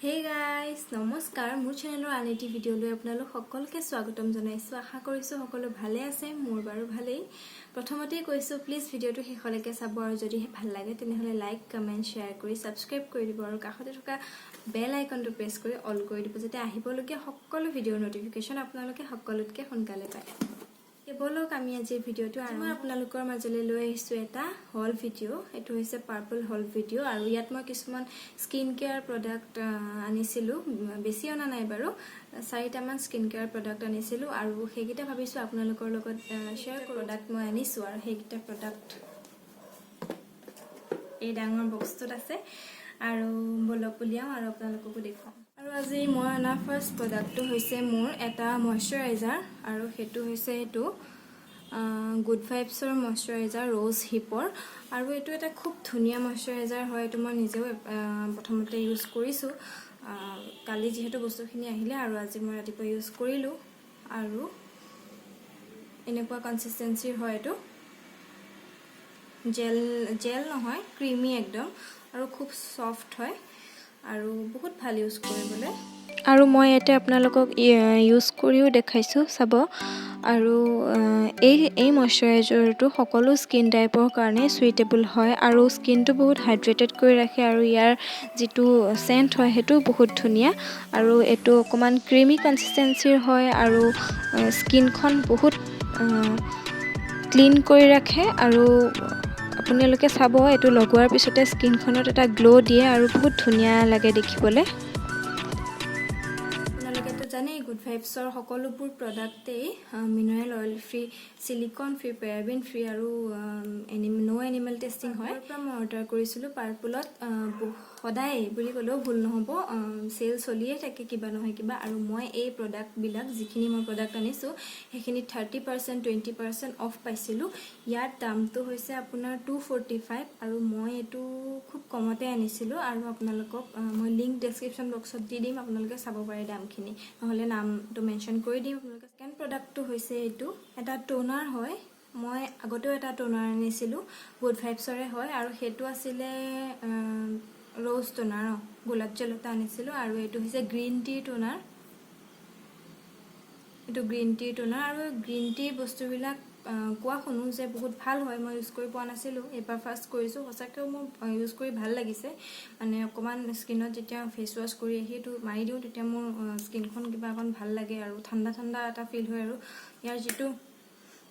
Hey guys, নমস্কাৰ মোৰ চেনেলৰ আন এটি ভিডিঅ'লৈ আপোনালোক সকলোকে স্বাগতম জনাইছো। আশা কৰিছো সকলো ভালে আছে, মোৰ বাৰু ভালেই। প্ৰথমতে কৈছো প্লিজ ভিডিঅ'টো শেষলৈকে চাব আৰু যদি ভাল লাগে তেনেহলে লাইক, কমেন্ট, শেয়াৰ কৰি সাবস্ক্ৰাইব কৰি দিব আৰু কাষতে থকা বেল আইকনটো প্ৰেছ কৰি অল কৰি দিব যাতে আহিবলগীয়া সকলো ভিডিঅ'ৰ নটিফিকেশন আপোনালোকে সকলোতকৈ সোনকালে পায়। কেৱলক আমি আজি ভিডিঅ'টো মই আপোনালোকৰ মাজলৈ লৈ আহিছো এটা হল ভিডিঅ'। এটো হৈছে পাৰ্পল হল ভিডিঅ' আৰু ইয়াত মই কিছুমান স্কিন কেয়াৰ প্ৰডাক্ট আনিছিলো, বেছি অনা নাই বাৰু, 4টামান স্কিন কেয়াৰ প্ৰডাক্ট আনিছিলো আৰু সেইকেইটা ভাবিছো আপোনালোকৰ লগত শেয়াৰ কৰোঁ। প্ৰডাক্ট মই আনিছো আৰু সেইকেইটা প্ৰডাক্ট এই ডাঙৰ বক্সটোত আছে আৰু বলক উলিয়াও আৰু আপোনালোককো দেখুৱাম। আৰু আজি মই অনা ফাৰ্ষ্ট প্ৰডাক্টটো হৈছে মোৰ এটা ময়শ্চাৰাইজাৰ আৰু সেইটো হৈছে এটো গুড ভাইবছৰ ময়শ্চাৰাইজাৰ ৰ'জ হিপৰ আৰু এটো এটা খুব ধুনীয়া ময়শ্চাৰাইজাৰ হয়। এটো মই নিজেও প্ৰথমতে ইউজ কৰিছো, কালি যেহেতু বস্তুখিনি আহিলে আৰু আজি মই ৰাতিপুৱা ইউজ কৰিলো আৰু এনেকুৱা কনসিস্টেন্সিৰ হয়। এটো জেল নহয়, ক্ৰিমি একদম আৰু খুব সফট হয় আৰু বহুত ভাল ইউজ কৰিবলৈ। আৰু মই এটা আপোনালোকক ইউজ কৰিও দেখাইছো চাব। আৰু এই ময়শ্চাৰাইজাৰটো সকলো স্কিন টাইপৰ কাৰণে সুইটেবল হয় আৰু স্কিনটো বহুত হাইড্ৰেটেড কৰি ৰাখে আৰু ইয়াৰ যেটো সেন্ট হয় হেতু বহুত ধুনীয়া আৰু এটো অকমান ক্ৰিমি কনসিস্টেন্সিৰ হয় আৰু স্কিনখন বহুত ক্লিন কৰি ৰাখে আৰু আপোনালোকে চাব এটো লগোৱাৰ পিছতে স্কিনখনত এটা গ্লো দিয়ে আৰু বহুত ধুনীয়া লাগে দেখিবলৈ। জানেই গুড ভাইবছৰ সকলোবোৰ প্ৰডাক্টেই mineral oil free, silicon free, paraben free আৰু নো এনিমেল টেষ্টিং হয়। মই অৰ্ডাৰ কৰিছিলো পাৰ্পলত, সদায় বুলি ক'লেও ভুল নহ'ব, সেল চলিয়ে থাকে কিবা নহয় কিবা। আৰু মই এই প্ৰডাক্ট বিলাক যিখিনি মই প্ৰডাক্ট আনিছো সেইখিনি 30%, 20% অফ পাইছিলো। ইয়াৰ দামটো হৈছে আপোনাৰ 245 আৰু মই এটো খুব কমতে আনিছিলো আৰু আপোনালোকক মই লিংক ডেসক্ৰিপচন বক্সত দি দিম, আপোনালোকে চাব পাৰে দামখিনি, নহলে নামটো মেনশন কৰি দিম আপোনালোকে। সেকেন্ড প্ৰডাক্টটো হৈছে এটো এটা টোনাৰ হয়। মই আগতেও এটা টোনাৰ আনিছিলো, গুড ভাইবছৰে হয় আৰু হেতু আছিলে ৰ'জ টোনাৰ, গোলাপ জল এটা আনিছিলো আৰু এটো হৈছে গ্ৰীণ টি টোনাৰ। এটো গ্ৰীণ টি টোনাৰ আৰু গ্ৰীণ টি বস্তুবিলাক কোৱা শুনো যে বহুত ভাল হয়। মই ইউজ কৰি পোৱা নাছিলো, এবাৰ ফাৰ্স্ট কৰিছো, সঁচাকৈ মোৰ ইউজ কৰি ভাল লাগিছে। মানে অকমান স্কিনত যেতিয়া ফেস ওয়াশ কৰি আহিটো মাৰি দিও তেতিয়া মোৰ স্কিনখন কিবা অকন ভাল লাগে আৰু ঠাণ্ডা ঠাণ্ডা এটা ফিল হয় আৰু ইয়াৰ যেটো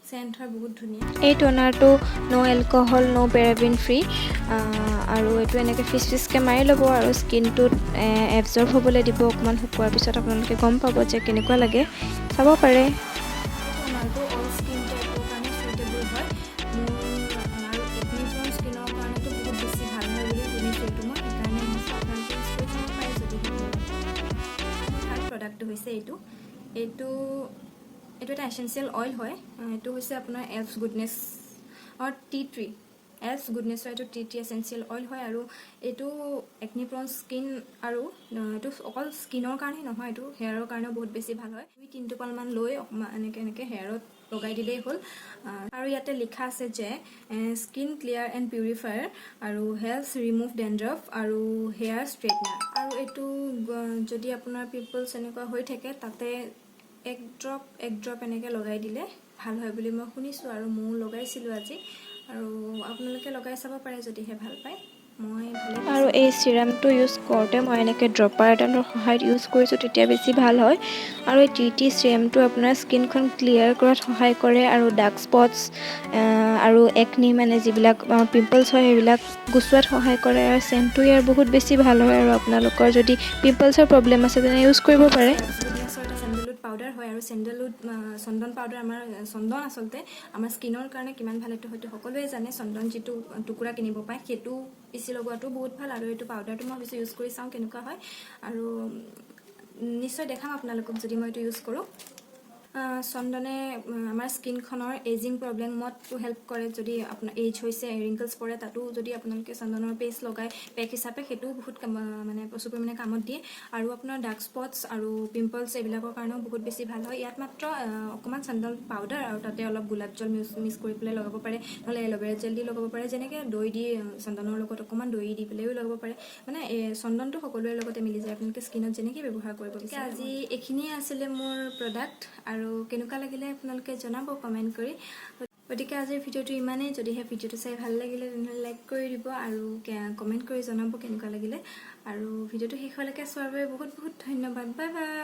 সেন্ট হয় বহুত ধুনীয়া। এই টোনাৰটো নো এলকহল, নো পেৰাবিন ফ্ৰী আৰু এটো এনেকে ফিছকে মাৰি ল'ব আৰু স্কিনটোত এবজৰ্ব হ'বলৈ দিব। অকমান শুকুৱাৰ পিছত আপোনালোকে গম পাব যে কেনেকুৱা লাগে, চাব পাৰে। টোনাৰটো অল স্কিন টাইপৰ কাৰণে সুইটেবল হয়। মোৰ আৰু একনি প্ৰোন স্কিনৰ কাৰণেটো বহুত বেছি ভাল হয় বুলি শুনিছো। এটো মই সেইকাৰণে আনিছো, আপোনালোকে ইউজ কৰি চাব পাৰে যদি থাৰ্ড প্ৰডাক্টটো হৈছে এটো এটা এসেনশিয়েল অইল হয়। এটো হৈছে আপোনাৰ elf goodness tea tree, elf গুডনেছৰ এটো টি ট্ৰী এসেনশিয়েল অইল হয় আৰু এটো একনি প্ৰোন স্কিন আৰু এটো অকল স্কিনৰ কাৰণে নহয়, এটো হেয়াৰৰ কাৰণেও বহুত বেছি ভাল হয়। 3 টোপাল মান লৈ এনেকে হেয়াৰত লগাই দিলেই হ'ল। আৰু ইয়াতে লিখা আছে যে স্কিন ক্লিয়াৰ এণ্ড পিউৰিফায়াৰ আৰু হেল্পছ ৰিমুভ ডেন্ড্ৰফ আৰু হেয়াৰ ষ্ট্ৰেটনাৰ। আৰু এটো যদি আপোনাৰ পিম্পলছ এনেকুৱা হৈ থাকে তাতে এক ড্ৰপ এনেকে লগাই দিলে ভাল হয় বুলি মই শুনিছো আৰু মই লগাইছিলো আজি আৰু আপোনালোকে লগাই চাব পাৰে যদিহে ভাল পায়। মই ভালে পাইছো। আৰু এই সিৰামটো ইউজ কৰোতে মই এনেকে ড্ৰপাৰ এটাৰ সহায়ত ইউজ কৰিছো, তেতিয়া বেছি ভাল হয়। আৰু এই টি সিৰামটো আপোনাৰ স্কিনখন ক্লিয়াৰ কৰাত সহায় কৰে আৰু ডাৰ্ক স্পটছ আৰু একনি মানে যিবিলাক পিম্পলছ হয় সেইবিলাক গুচোৱাত সহায় কৰে আৰু সেন্টটো ইয়াৰ বহুত বেছি ভাল হয় আৰু আপোনালোকৰ যদি পিম্পলছৰ প্ৰবলেম আছে তেনে ইউজ কৰিব পাৰে। চেণ্ডেলউড পাউডাৰ হয় আৰু চেণ্ডেলউড চন্দন পাউডাৰ, আমাৰ চন্দন আচলতে আমাৰ স্কিনৰ কাৰণে কিমান ভাল এইটো হয়তো সকলোৱে জানে। চন্দন যেটো টুকুৰা কিনিব পায় হেতু পিছি লগোৱাটো বহুত ভাল আৰু এইটো পাউডাৰটো মই বেছি ইউজ কৰি চাও কেনেকুৱা হয় আৰু নিশ্চয় দেখাম আপোনালোকক যদি মই এইটো ইউজ কৰো। চন্দনে আমাৰ স্কিনখনৰ এজিং প্ৰব্লেমতো হেল্প কৰে যদি আপোনাৰ এজ হৈছে ৰিংকলছ পৰে তাতো যদি আপোনালোকে চন্দনৰ পেষ্ট লগাই পেক হিচাপে সেইটোও বহুত মানে প্ৰচুৰ পৰিমাণে কামত দিয়ে আৰু আপোনাৰ ডাৰ্ক স্পটছ আৰু পিম্পলছ এইবিলাকৰ কাৰণেও বহুত বেছি ভাল হয় ইয়াত মাত্ৰ অকণমান চন্দন পাউডাৰ আৰু তাতে অলপ গোলাপ জল মিক্স কৰি পেলাই লগাব পাৰে নহ'লে এল'ভেৰা জেল দি লগাব পাৰে যেনেকৈ দৈ দি চন্দনৰ লগত অকণমান দৈ দি পেলাইও লগাব পাৰে মানে চন্দনটো সকলোৰে লগতে মিলি যায় আপোনালোকে স্কিনত যেনেকৈ ব্যৱহাৰ কৰিব গতিকে আজি এইখিনিয়ে আছিলে মোৰ প্ৰডাক্ট আৰু কেনেকুৱা লাগিলে আপোনালোকে জনাব কমেণ্ট কৰি গতিকে আজিৰ ভিডিঅ'টো ইমানেই যদিহে ভিডিঅ'টো চাই ভাল লাগিলে তেনেহ'লে লাইক কৰি দিব আৰু কমেণ্ট কৰি জনাব কেনেকুৱা লাগিলে আৰু ভিডিঅ'টো শেষলৈকে চোৱাৰ বাবে বহুত বহুত ধন্যবাদ বাই বাই